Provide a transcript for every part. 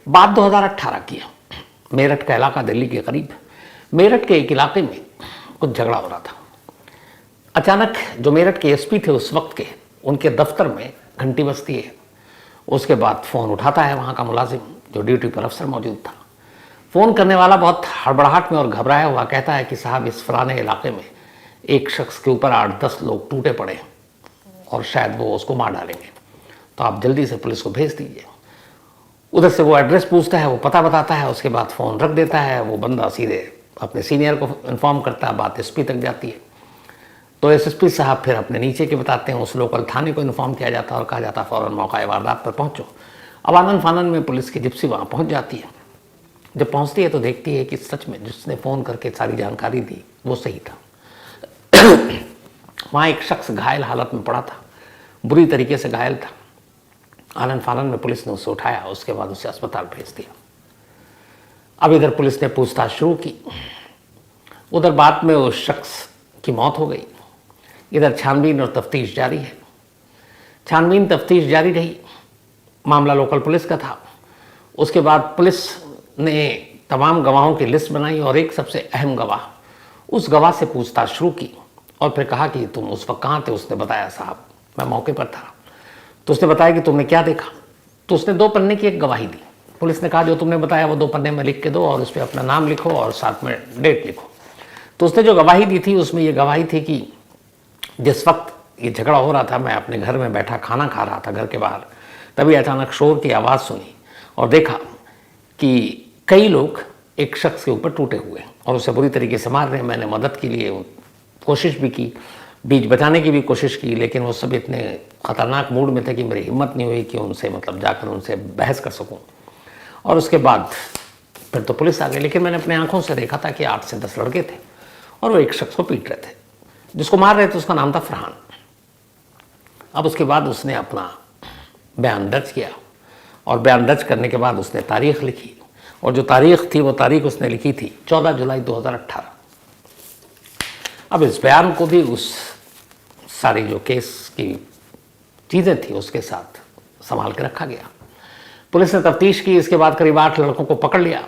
बात 2018 की है। मेरठ का इलाका दिल्ली के करीब, मेरठ के एक इलाके में कुछ झगड़ा हो रहा था। अचानक जो मेरठ के एसपी थे उस वक्त के, उनके दफ्तर में घंटी बजती है। उसके बाद फ़ोन उठाता है वहाँ का मुलाजिम जो ड्यूटी पर अफसर मौजूद था। फ़ोन करने वाला बहुत हड़बड़ाहट में और घबराया हुआ कहता है कि साहब इस फलाने इलाके में एक शख्स के ऊपर 8-10 लोग टूटे पड़े हैं और शायद वो उसको मार डालेंगे, तो आप जल्दी से पुलिस को भेज दीजिए। उधर से वो एड्रेस पूछता है, वो पता बताता है, उसके बाद फ़ोन रख देता है। वो बंदा सीधे अपने सीनियर को इन्फॉर्म करता है, बात एसपी तक जाती है। तो एसएसपी साहब फिर अपने नीचे के बताते हैं, उस लोकल थाने को इन्फॉर्म किया जाता है और कहा जाता है फ़ौरन मौका वारदात पर पहुँचो। अब आनन फानन में पुलिस की जिप्सी वहाँ पहुँच जाती है। जब पहुँचती है तो देखती है कि सच में जिसने फ़ोन करके सारी जानकारी दी वो सही था। वहाँ एक शख्स घायल हालत में पड़ा था, बुरी तरीके से घायल था। आनन फानन में पुलिस ने उसे उठाया, उसके बाद उसे अस्पताल भेज दिया। अब इधर पुलिस ने पूछताछ शुरू की, उधर बाद में उस शख्स की मौत हो गई। इधर छानबीन और तफ्तीश जारी है। छानबीन तफ्तीश जारी रही। मामला लोकल पुलिस का था। उसके बाद पुलिस ने तमाम गवाहों की लिस्ट बनाई और एक सबसे अहम गवाह, उस गवाह से पूछताछ शुरू की और फिर कहा कि तुम उस वक्त कहाँ थे। उसने बताया साहब मैं मौके पर था। तो उसने बताया कि तुमने क्या देखा। तो उसने 2 पन्ने की एक गवाही दी। पुलिस ने कहा जो तुमने बताया वो 2 पन्ने में लिख के दो और उस पर अपना नाम लिखो और साथ में डेट लिखो। तो उसने जो गवाही दी थी उसमें ये गवाही थी कि जिस वक्त ये झगड़ा हो रहा था मैं अपने घर में बैठा खाना खा रहा था घर के बाहर, तभी अचानक शोर की आवाज़ सुनी और देखा कि कई लोग एक शख्स के ऊपर टूटे हुए और उसे बुरी तरीके से मार रहे हैं। मैंने मदद के लिए कोशिश भी की, बीच बचाने की भी कोशिश की, लेकिन वो सब इतने ख़तरनाक मूड में थे कि मेरी हिम्मत नहीं हुई कि उनसे जाकर उनसे बहस कर सकूं। और उसके बाद फिर तो पुलिस आ गई, लेकिन मैंने अपने आंखों से देखा था कि 8 से 10 लड़के थे और वो एक शख्स को पीट रहे थे। जिसको मार रहे थे उसका नाम था फरहान। अब उसके बाद उसने अपना बयान दर्ज किया और बयान दर्ज करने के बाद उसने तारीख लिखी और जो तारीख थी वो तारीख उसने लिखी थी 14 जुलाई 2018। अब इस बयान को भी उस सारी जो केस की चीज़ें थी उसके साथ संभाल के रखा गया। पुलिस ने तफ्तीश की। इसके बाद करीब 8 लड़कों को पकड़ लिया।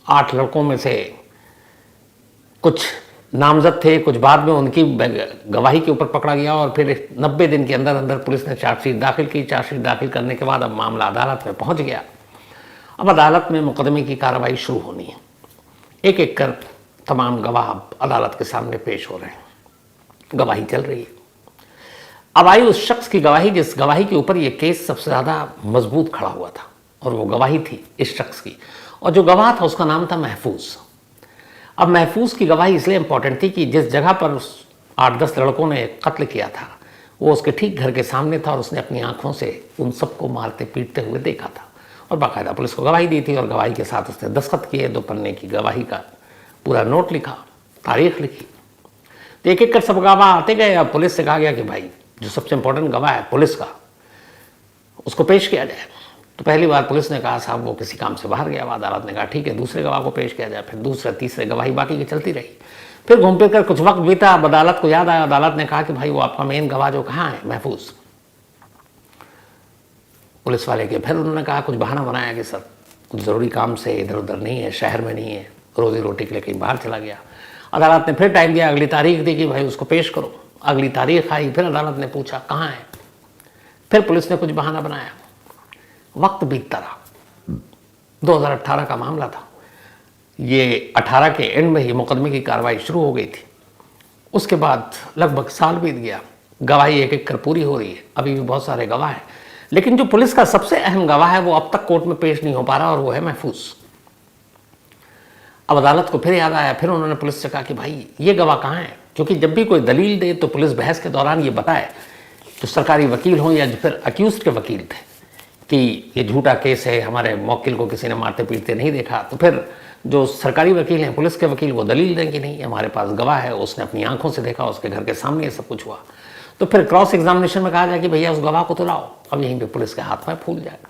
8 लड़कों में से कुछ नामजद थे, कुछ बाद में उनकी गवाही के ऊपर पकड़ा गया और फिर 90 दिन के अंदर अंदर पुलिस ने चार्जशीट दाखिल की। चार्जशीट दाखिल करने के बाद अब मामला अदालत में पहुंच गया। अब अदालत में मुकदमे की कार्रवाई शुरू होनी है। एक एक कर तमाम गवाह अदालत के सामने पेश हो रहे हैं, गवाही चल रही है। अब आई उस शख्स की गवाही जिस गवाही के ऊपर ये केस सबसे ज़्यादा मजबूत खड़ा हुआ था और वो गवाही थी इस शख्स की, और जो गवाह था उसका नाम था महफूज। अब महफूज की गवाही इसलिए इंपॉर्टेंट थी कि जिस जगह पर 8-10 लड़कों ने कत्ल किया था वो उसके ठीक घर के सामने था और उसने अपनी आंखों से उन सबको मारते पीटते हुए देखा था और बाकायदा पुलिस को गवाही दी थी और गवाही के साथ उसने दस्तखत किए। 2 पन्ने की गवाही का पूरा नोट लिखा, तारीख लिखी। तो एक एक कर सब गवाह आते गए। अब पुलिस से कहा गया कि भाई जो सबसे इंपॉर्टेंट गवाह है पुलिस का, उसको पेश किया जाए। तो पहली बार पुलिस ने कहा साहब वो किसी काम से बाहर गया। अदालत ने कहा ठीक है दूसरे गवाह को पेश किया जाए। फिर दूसरा तीसरे गवाही बाकी की चलती रही। फिर घूम फिर कर कुछ वक्त बीता। अब अदालत को याद आया, अदालत ने कहा कि भाई वो आपका मेन गवाह जो कहाँ है, महफूज। पुलिस वाले के फिर उन्होंने कहा, कुछ बहाना बनाया कि सर कुछ ज़रूरी काम से इधर उधर नहीं है, शहर में नहीं है, रोज़ी रोटी के लिए कहीं बाहर चला गया। अदालत ने फिर टाइम दिया, अगली तारीख दी कि भाई उसको पेश करो। अगली तारीख आई, फिर अदालत ने पूछा कहाँ है। फिर पुलिस ने कुछ बहाना बनाया। वक्त बीतता रहा। 2018 का मामला था। ये 18 के एंड में ही मुकदमे की कार्रवाई शुरू हो गई थी। उसके बाद लगभग साल बीत गया। गवाही एक एक कर पूरी हो रही है। अभी भी बहुत सारे गवाह हैं, लेकिन जो पुलिस का सबसे अहम गवाह है वो अब तक कोर्ट में पेश नहीं हो पा रहा और वो है महफूज। अब अदालत को फिर याद आया। फिर उन्होंने पुलिस से कहा कि भाई ये गवाह कहाँ है, क्योंकि जब भी कोई दलील दे तो पुलिस बहस के दौरान ये बताए, तो सरकारी वकील हों या फिर अक्यूज्ड के वकील थे, कि ये झूठा केस है, हमारे मौकिल को किसी ने मारते पीटते नहीं देखा। तो फिर जो सरकारी वकील हैं, पुलिस के वकील, वो दलील दें कि नहीं हमारे पास गवाह है, उसने अपनी आंखों से देखा, उसके घर के सामने ये सब कुछ हुआ। तो फिर क्रॉस एग्जामिनेशन में कहा जाए कि भैया उस गवाह को तो लाओ। अब यहीं पे पुलिस के हाथ में फूल जाएगा।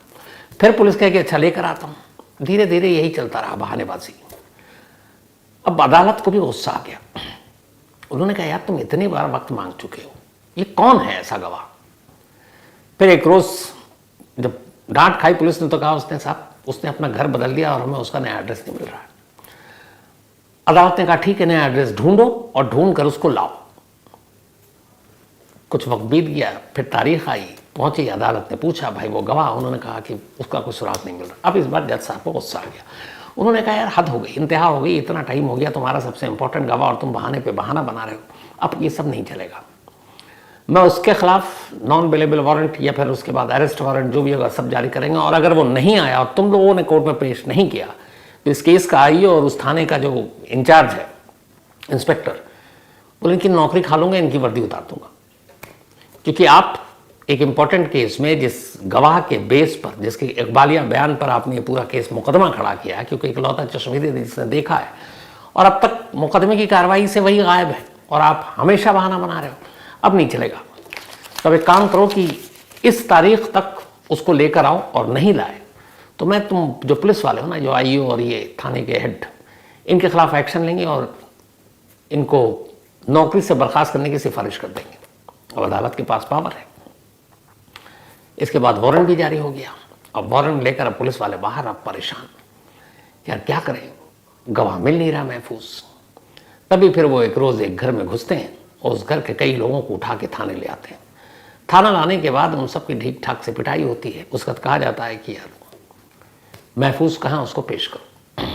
फिर पुलिस कहे कि अच्छा लेकर आता हूँ। धीरे धीरे यही चलता रहा, बहानेबाजी। अब अदालत को भी गुस्सा आ गया। उन्होंने कहा यार तुम इतनी बार वक्त मांग चुके हो, ये कौन है ऐसा गवाह। फिर एक रोज जब डांट खाई पुलिस ने तो कहा उसने साहब उसने अपना घर बदल दिया और हमें उसका नया एड्रेस नहीं मिल रहा है। अदालत ने कहा ठीक है, नया एड्रेस ढूंढो और ढूंढ कर उसको लाओ। कुछ वक्त बीत गया, फिर तारीख आई, पहुंची, अदालत ने पूछा भाई वो गवाह, उन्होंने कहा कि उसका कोई सुराग नहीं मिल रहा। अब इस बार जज साहब को गुस्सा आ गया। उन्होंने कहा यार हद हो गई, इंतहा हो गई, इतना टाइम हो गया तुम्हारा सबसे इंपॉर्टेंट गवाह और तुम बहाने पे बहाना बना रहे हो, अब ये सब नहीं चलेगा। मैं उसके खिलाफ नॉन बेलेबल वारंट या फिर उसके बाद अरेस्ट वारंट जो भी होगा सब जारी करेंगे, और अगर वो नहीं आया और तुम लोगों ने कोर्ट में पेश नहीं किया तो इस केस का आईओ और उस थाने का जो इंचार्ज है इंस्पेक्टर, बोले इनकी नौकरी खा लूंगा, इनकी वर्दी उतार दूंगा। क्योंकि आप एक इंपॉर्टेंट केस में जिस गवाह के बेस पर, जिसके इकबालिया बयान पर आपने ये पूरा केस मुकदमा खड़ा किया है, क्योंकि इकलौता चश्मदीद है जिसने देखा है, और अब तक मुकदमे की कार्रवाई से वही गायब है और आप हमेशा बहाना बना रहे हो, अब नहीं चलेगा। तब एक काम करो कि इस तारीख तक उसको लेकर आओ, और नहीं लाए तो मैं तुम जो पुलिस वाले हो ना, जो आईओ और ये थाने के हेड, इनके खिलाफ एक्शन लेंगे और इनको नौकरी से बर्खास्त करने की सिफारिश कर देंगे। अब अदालत के पास पावर है। इसके बाद वारंट भी जारी हो गया। अब वारंट लेकर अब पुलिस वाले बाहर, अब परेशान, यार क्या करें, गवाह मिल नहीं रहा महफूज। तभी फिर वो एक रोज एक घर में घुसते हैं और उस घर के कई लोगों को उठा के थाने ले आते हैं। थाना लाने के बाद उन सबकी ठीक ठाक से पिटाई होती है। उसके बाद कहा जाता है कि यार महफूज कहाँ, उसको पेश करो।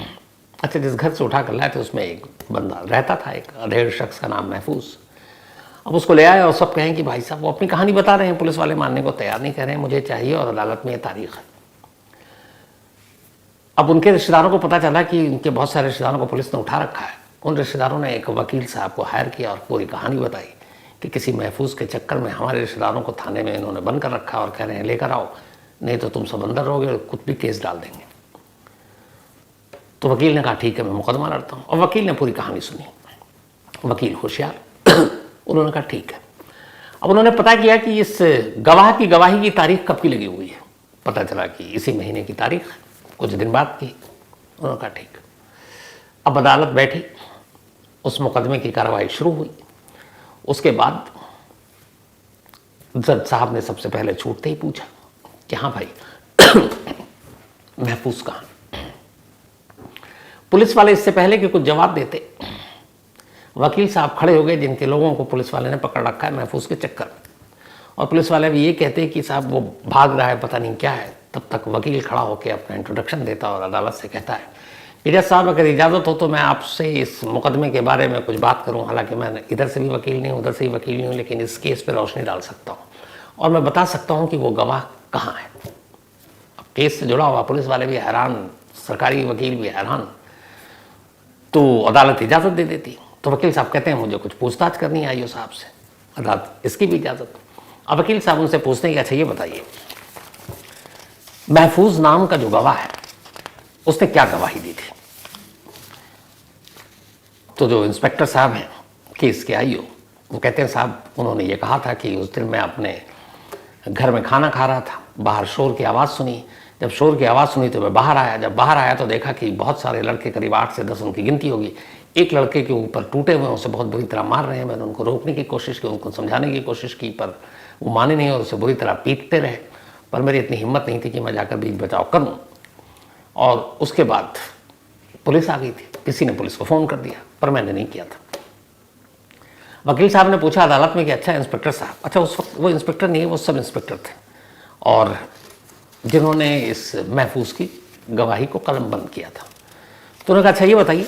अच्छा, जिस घर से उठा कर लाए थे उसमें एक बंदा रहता था, एक अधेड़ शख्स का नाम महफूज। अब उसको ले आए और सब कहें कि भाई साहब वो अपनी कहानी बता रहे हैं, पुलिस वाले मानने को तैयार नहीं कर रहे हैं, मुझे चाहिए और अदालत में ये तारीख है। अब उनके रिश्तेदारों को पता चला कि उनके बहुत सारे रिश्तेदारों को पुलिस ने उठा रखा है। उन रिश्तेदारों ने एक वकील साहब को हायर किया और पूरी कहानी बताई कि किसी महफूज के चक्कर में हमारे रिश्तेदारों को थाने में इन्होंने बंद कर रखा और कह रहे हैं लेकर आओ, नहीं तो तुम सब अंदर रहोगे और कुछ भी केस डाल देंगे। तो वकील ने कहा ठीक है, मैं मुकदमा लड़ता हूँ। और वकील ने पूरी कहानी सुनी। वकील होशियार, उन्होंने कहा ठीक है। अब उन्होंने पता किया कि इस गवाह की गवाही की तारीख कब की लगी हुई है। पता चला कि इसी महीने की तारीख, कुछ दिन बाद की। उन्होंने कहा ठीक। अब अदालत बैठी, उस मुकदमे की कार्रवाई शुरू हुई। उसके बाद जज साहब ने सबसे पहले छूटते ही पूछा कि हाँ भाई महफूज कहाँ। पुलिस वाले इससे पहले कि कुछ जवाब देते, वकील साहब खड़े हो गए जिनके लोगों को पुलिस वाले ने पकड़ रखा है महफूज के चक्कर में। और पुलिस वाले भी ये कहते हैं कि साहब वो भाग रहा है, पता नहीं क्या है। तब तक वकील खड़ा होकर अपना इंट्रोडक्शन देता और अदालत से कहता है कि जज साहब अगर इजाज़त हो तो मैं आपसे इस मुकदमे के बारे में कुछ बात करूं। हालांकि मैं इधर से भी वकील नहीं हूं, उधर से भी वकील नहीं हूं, लेकिन इस केस पर रोशनी डाल सकता हूं और मैं बता सकता हूं कि वो गवाह कहाँ है। अब केस से जुड़ा हुआ पुलिस वाले भी हैरान, सरकारी वकील भी हैरान। तो अदालत इजाज़त दे देती। तो वकील साहब कहते हैं मुझे कुछ पूछताछ करनी है आईओ साहब से। अदालत इसकी भी इजाज़त। अब वकील साहब उनसे पूछते हैं कि अच्छा ये बताइए, महफूज नाम का जो गवाह है उसने क्या गवाही दी थी। तो जो इंस्पेक्टर साहब हैं केस के आईओ, वो कहते हैं साहब उन्होंने ये कहा था कि उस दिन मैं अपने घर में खाना खा रहा था, बाहर शोर की आवाज़ सुनी। जब शोर की आवाज़ सुनी तो मैं बाहर आया। जब बाहर आया तो देखा कि बहुत सारे लड़के, करीब 8 से 10 उनकी गिनती होगी, एक लड़के के ऊपर टूटे हुए, उसे बहुत बुरी तरह मार रहे हैं। मैंने उनको रोकने की कोशिश की, उनको समझाने की कोशिश की, पर वो माने नहीं और उसे बुरी तरह पीटते रहे। पर मेरी इतनी हिम्मत नहीं थी कि मैं जाकर बीच बचाव करूं। और उसके बाद पुलिस आ गई थी, किसी ने पुलिस को फ़ोन कर दिया, पर मैंने नहीं किया था। वकील साहब ने पूछा अदालत में कि अच्छा इंस्पेक्टर साहब, अच्छा उस वक्त वो इंस्पेक्टर नहीं है, वो सब इंस्पेक्टर थे और जिन्होंने इस महफूज की गवाही को कलम बंद किया था। तो उन्होंने कहा अच्छा ये बताइए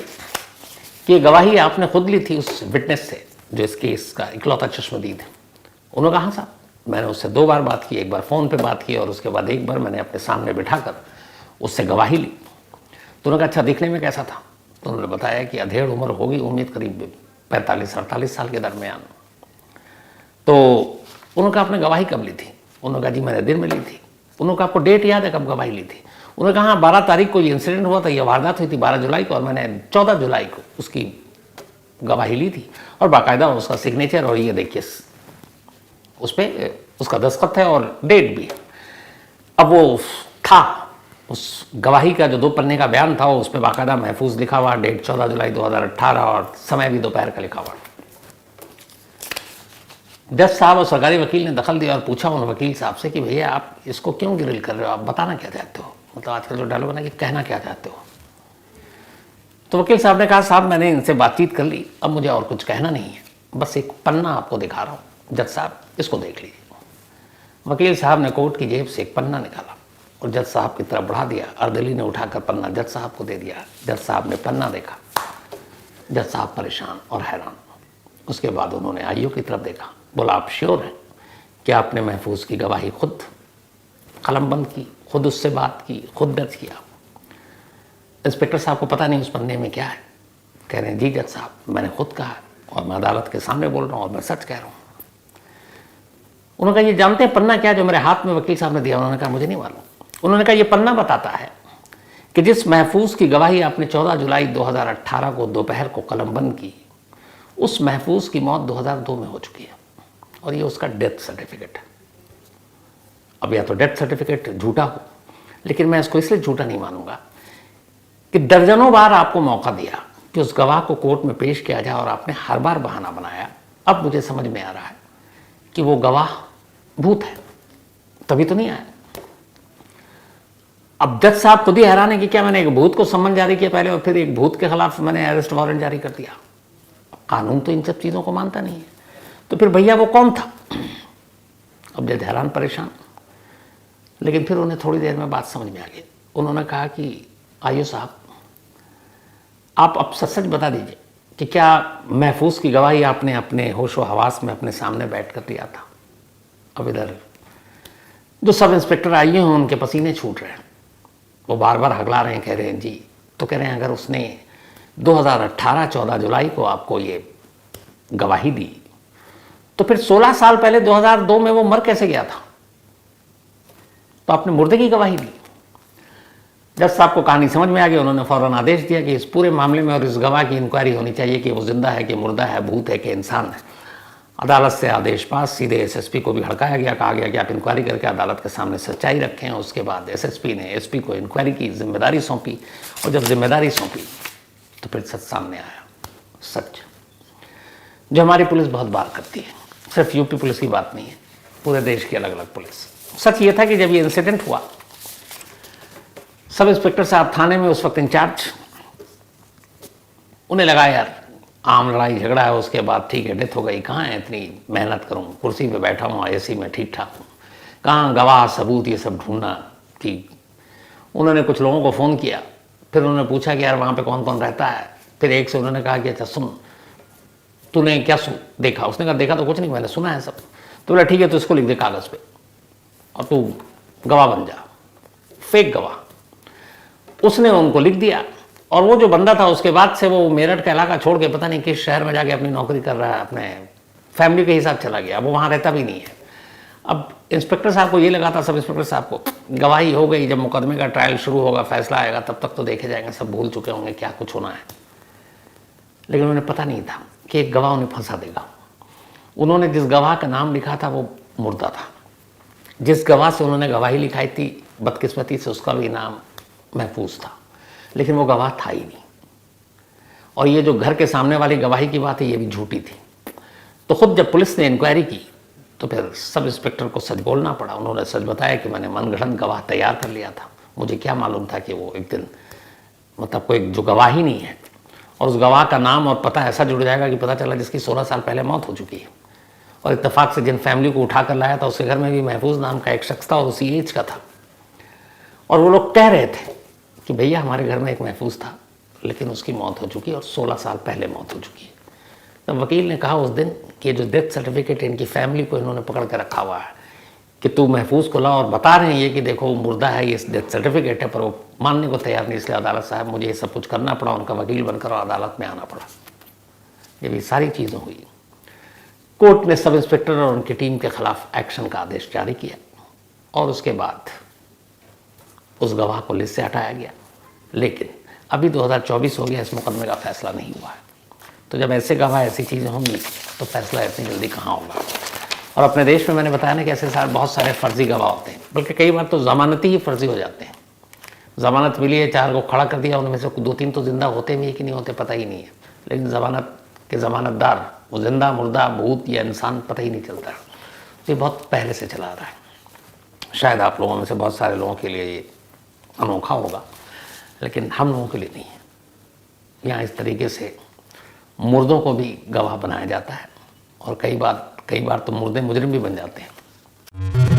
कि ये गवाही आपने खुद ली थी उस विटनेस से जो इस केस का इकलौता चश्मदीद है। उन्होंने कहा हाँ साहब, मैंने उससे 2 बार बात की, एक बार फ़ोन पे बात की और उसके बाद एक बार मैंने अपने सामने बिठाकर उससे गवाही ली। तो उन्होंने कहा अच्छा दिखने में कैसा था। तो उन्होंने बताया कि अधेड़ उम्र होगी, उम्मीद करीब 45-48 साल के दरमियान। तो उन्होंने कहा आपने गवाही कब ली थी। उन्होंने कहा जी मैंने दिन में ली थी। उन्होंने कहा आपको डेट याद है कब गवाही ली थी। उन्होंने कहा हाँ 12 तारीख को ये इंसिडेंट हुआ था, ये वारदात हुई थी 12 जुलाई को और मैंने 14 जुलाई को उसकी गवाही ली थी और बाकायदा उसका सिग्नेचर और ये देखिए उस पर उसका दस्तखत है और डेट भी। अब वो था उस गवाही का जो 2 पन्ने का बयान था उस पर बाकायदा महफूज लिखा हुआ, डेट 14 जुलाई 2018 और समय भी दोपहर का लिखा हुआ। जज साहब और सरकारी वकील ने दखल दिया और पूछा उन वकील साहब से कि भैया आप इसको क्यों गिरिल कर रहे हो, आप बताना क्या चाहते हो। मतलब आजकल जो डायलॉग ना कि कहना क्या चाहते हो। तो वकील साहब ने कहा साहब मैंने इनसे बातचीत कर ली, अब मुझे और कुछ कहना नहीं है, बस एक पन्ना आपको दिखा रहा हूँ, जज साहब इसको देख लीजिए। वकील साहब ने कोर्ट की जेब से एक पन्ना निकाला और जज साहब की तरफ बढ़ा दिया। अर्दली ने उठाकर पन्ना जज साहब को दे दिया। जज साहब ने पन्ना देखा, जज साहब परेशान और हैरान। उसके बाद उन्होंने आईओ की तरफ देखा, बोला आप श्योर हैं कि आपने महफूज की गवाही खुद कलमबंद की, खुद उससे बात की, खुद दर्ज किया? इंस्पेक्टर साहब को पता नहीं उस पन्ने में क्या है। कह रहे हैं जी जज साहब मैंने खुद कहा है और मैं अदालत के सामने बोल रहा हूँ और मैं सच कह रहा हूँ। उन्होंने कहा ये जानते हैं पन्ना क्या जो मेरे हाथ में वकील साहब ने दिया? उन्होंने कहा मुझे नहीं मालूम। उन्होंने कहा ये पन्ना बताता है कि जिस महफूज की गवाही आपने 14 जुलाई 2018 को दोपहर को कलमबंद की, उस महफूज की मौत 2002 में हो चुकी है और ये उसका डेथ सर्टिफिकेट है। अब या तो डेथ सर्टिफिकेट झूठा हो, लेकिन मैं इसको इसलिए झूठा नहीं मानूंगा कि दर्जनों बार आपको मौका दिया कि उस गवाह को कोर्ट में पेश किया जाए और आपने हर बार बहाना बनाया। अब मुझे समझ में आ रहा है कि वो गवाह भूत है, तभी तो नहीं आया। अब जज साहब खुद ही हैरान है कि क्या मैंने एक भूत को सम्मन जारी किया पहले और फिर एक भूत के खिलाफ मैंने अरेस्ट वारंट जारी कर दिया। कानून तो इन सब चीज़ों को मानता नहीं है, तो फिर भैया वो कौन था? अब जज हैरान परेशान, लेकिन फिर उन्हें थोड़ी देर में बात समझ में आ गई। उन्होंने कहा कि आइयो साहब आप अब सच सच बता दीजिए कि क्या महफूज की गवाही आपने अपने होशो हवास में अपने सामने बैठ कर दिया था? अब इधर जो सब इंस्पेक्टर आए हैं उनके पसीने छूट रहे हैं, वो बार बार हगला रहे हैं, कह रहे हैं जी। तो कह रहे हैं अगर उसने 2018 14 जुलाई को आपको ये गवाही दी तो फिर 16 साल पहले 2002 में वो मर कैसे गया था? तो आपने मुर्दे की गवाही दी। जज साहब को कहानी समझ में आ गई। उन्होंने फौरन आदेश दिया कि इस पूरे मामले में और इस गवाह की इंक्वायरी होनी चाहिए कि वो जिंदा है कि मुर्दा है, भूत है कि इंसान है। अदालत से आदेश पास, सीधे एसएसपी को भी हड़काया गया। कहा गया कि आप इंक्वायरी करके अदालत के सामने सच्चाई रखें। उसके बाद एसएसपी ने एसपी को इंक्वायरी की जिम्मेदारी सौंपी और जब जिम्मेदारी सौंपी तो फिर सच सामने आया। सच जो हमारी पुलिस बहुत बार करती है, सिर्फ यूपी पुलिस की बात नहीं है, पूरे देश की अलग अलग पुलिस। सच ये था कि जब ये इंसिडेंट हुआ, सब इंस्पेक्टर साहब थाने में उस वक्त इंचार्ज, उन्हें लगा यार आम लड़ाई झगड़ा है, उसके बाद ठीक है डेथ हो गई, कहाँ है इतनी मेहनत करूँ, कुर्सी पे बैठा हूँ एसी में ठीक ठाक हूँ, कहाँ गवाह सबूत ये सब ढूंढना। कि उन्होंने कुछ लोगों को फ़ोन किया, फिर उन्होंने पूछा कि यार वहाँ पे कौन कौन रहता है। फिर एक से उन्होंने कहा कि अच्छा सुन, तूने क्या देखा? उसने कहा देखा तो कुछ नहीं, मैंने सुना है सब। तो बोला ठीक है तो इसको लिख दे कागज़ पे और तू गवाह बन जा, फेक गवाह। उसने उनको लिख दिया और वो जो बंदा था उसके बाद से वो मेरठ का इलाका छोड़ के पता नहीं किस शहर में जाके अपनी नौकरी कर रहा है, अपने फैमिली के हिसाब चला गया। वो वहाँ रहता भी नहीं है। अब इंस्पेक्टर साहब को ये लगा था, सब इंस्पेक्टर साहब को, गवाही हो गई, जब मुकदमे का ट्रायल शुरू होगा, फैसला आएगा, तब तक तो देखे जाएंगे, सब भूल चुके होंगे क्या कुछ होना है। लेकिन उन्हें पता नहीं था कि एक गवाह उन्हें फंसा देगा। उन्होंने जिस गवाह का नाम लिखा था वो मुर्दा था। जिस गवाह से उन्होंने गवाही लिखाई थी, बदकिस्मती से उसका भी नाम महफूज था, लेकिन वो गवाह था ही नहीं। और ये जो घर के सामने वाली गवाही की बात है ये भी झूठी थी। तो खुद जब पुलिस ने इंक्वायरी की तो फिर सब इंस्पेक्टर को सच बोलना पड़ा। उन्होंने सच बताया कि मैंने मनगढ़ंत गवाह तैयार कर लिया था, मुझे क्या मालूम था कि वो एक दिन मतलब कोई जो गवाह ही नहीं है और उस गवाह का नाम और पता ऐसा जुड़ जाएगा कि पता चला जिसकी 16 साल पहले मौत हो चुकी है। और इत्तेफाक से जिन फैमिली को उठा कर लाया था उसके घर में भी महफूज नाम का एक शख्स था और उसी एज का था। और वो लोग कह रहे थे कि भैया हमारे घर में एक महफूज था लेकिन उसकी मौत हो चुकी है और 16 साल पहले मौत हो चुकी है। तब वकील ने कहा उस दिन कि जो डेथ सर्टिफिकेट इनकी फैमिली को इन्होंने पकड़ कर रखा हुआ है कि तू महफूज को ला, और बता रहे हैं ये कि देखो मुर्दा है, ये डेथ सर्टिफिकेट है, पर वो मानने को तैयार नहीं। इसलिए अदालत साहब मुझे ये सब कुछ करना पड़ा, उनका वकील बनकर और अदालत में आना पड़ा। जब ये सारी चीज़ें हुई, कोर्ट ने सब इंस्पेक्टर और उनकी टीम के खिलाफ एक्शन का आदेश जारी किया और उसके बाद उस गवाह को लिस्ट से हटाया गया। लेकिन अभी 2024 हो गया, इस मुकदमे का फैसला नहीं हुआ है। तो जब ऐसे गवाह ऐसी चीज़ें होंगी तो फैसला इतनी जल्दी कहाँ होगा। और अपने देश में मैंने बताया ना कि ऐसे बहुत सारे फर्जी गवाह होते हैं, बल्कि कई बार तो ज़मानती ही फर्जी हो जाते हैं। ज़मानत मिली है, 4 को खड़ा कर दिया, उनमें से 2-3 तो जिंदा होते भी है कि नहीं होते पता ही नहीं है, लेकिन ज़मानत के ज़मानतदार वो जिंदा मुर्दा भूत या इंसान पता ही नहीं चलता। ये बहुत पहले से चला आ रहा है। शायद आप लोगों में से बहुत सारे लोगों के लिए ये अनोखा होगा, लेकिन हम लोगों के लिए नहीं है। यहाँ इस तरीके से मुर्दों को भी गवाह बनाया जाता है और कई बार तो मुर्दे मुजरिम भी बन जाते हैं।